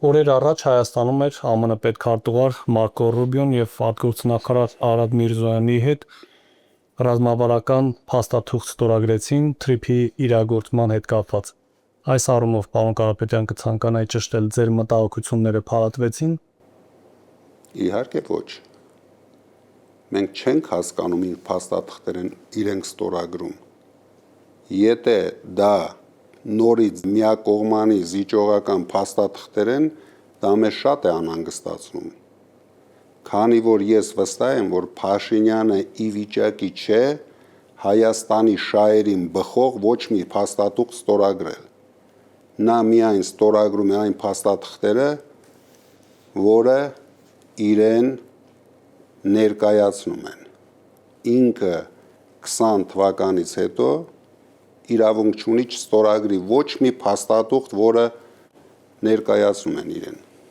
Օրեր առաջ Հայաստանում էր ԱՄՆ պետքարտուղար Մարկո Ռուբիոն և արտգործնախարար Արադ Միրզոյանի հետ ռազմավարական փաստաթուղթ ստորագրեցին թրիփի իրագործման հետ կապված։ Այս առումով, պարոն Կարապետյան, կցանկանայի ճշտել, ձեր մտահոգությունները փարատվեցին։ Իհարկե ոչ։ Մենք չենք հասկանում ինչ փաստաթղթեր են իրենք ստորագրում։ Եթե դա նորից միակողմանի զիջողական փաստաթղթեր են, դա մեզ շատ է անհանգստացնում։ Քանի որ ես վստահ եմ, որ Փաշինյանը ի վիճակի չէ Հայաստանի շահերին բխող ոչ մի փաստաթուղթ ստորագրել։ Նա միայն ստորագրում է այն փաստաթղթերը, որը իրեն ներկայացնում են։ Ինքը 20 թվականից հետո իրավունք չունի չստորագրի ոչ մի փաստաթուղթ, որը ներկայացնում են իրեն։